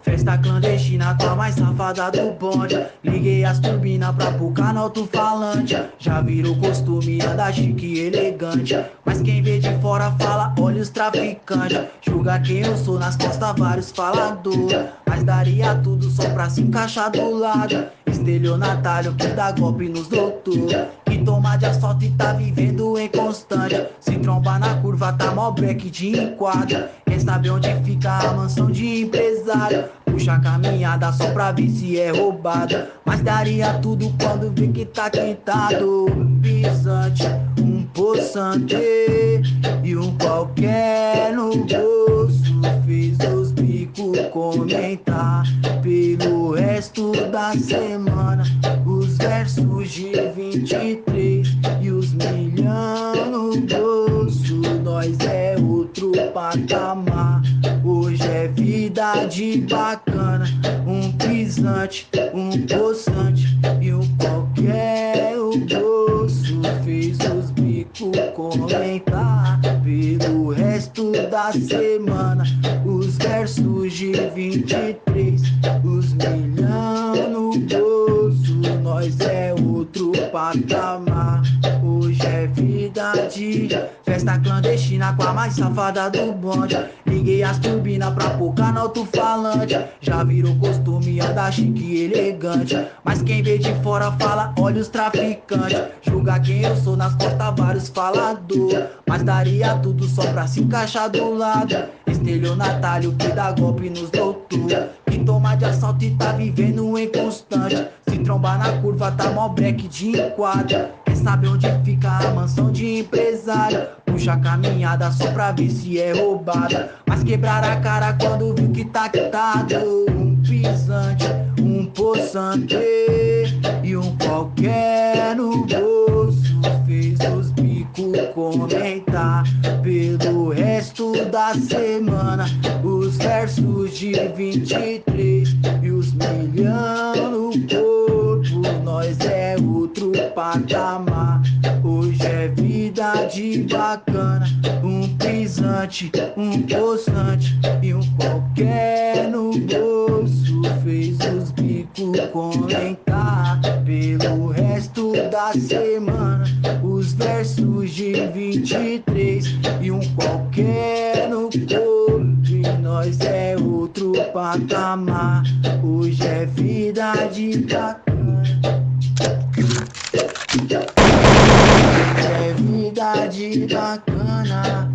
Festa clandestina com a mais safada do bonde. Liguei as turbinas pra pôr no alto-falante. Já virou costume andar chique e elegante. Mas quem vê de fora fala, olha os traficantes. Julga quem eu sou, nas costas vários falador. Mas daria tudo só pra se encaixar do lado. Estelionatário que dá golpe nos doutor, que toma de asfalto e tá vivendo em constante. Se trombar na curva tá mó break de enquadro. Quer saber onde fica a mansão de empresário? Puxa a caminhada só pra ver se é roubada. Mas daria tudo quando vê que tá quitado. Um pisante, um poçante e um qualquer no bolso. Fez os bicos comentar pelo resto da semana. Os versos de 23 e os milhão no bolso. Nós é outro patamar. Hoje é vida de bacana. Um pisante, um poçante e um qualquer o bolso. Fez os bicos comentar pelo resto da semana. Os versos de 23, os milhão no bolso. Nós é outro patamar. Hoje é vida de festa clandestina com a mais safada do bonde. Liguei as turbinas pra pôr no alto-falante. Já virou costume andar chique e elegante. Mas quem vê de fora fala, olha os traficantes. Julga quem eu sou, nas costas vários falador. Mas daria tudo só pra se encaixar do lado. Estelionatário que dá golpe nos doutor, que toma de assalto e tá vivendo em constante. Se trombar na curva tá mó break de enquadro. Quer saber onde fica a mansão de empresário? Puxa a caminhada só pra ver se é roubada. Mas quebrar a cara quando viu que tá quitado. Um pisante, um poçante e um qualquer no bolso. Fez os bicos comentar pelo resto da semana. Os versos de 23 e os milhão no corpo. Nós é outro patamar. Hoje é vida de bacana. Um pisante, um poçante e um qualquer no bolso. Fez os bicos comentar pelo resto da semana. Os versos de 23 e um qualquer no corpo. E nós é outro patamar. Hoje é vida de bacana. É vida de bacana.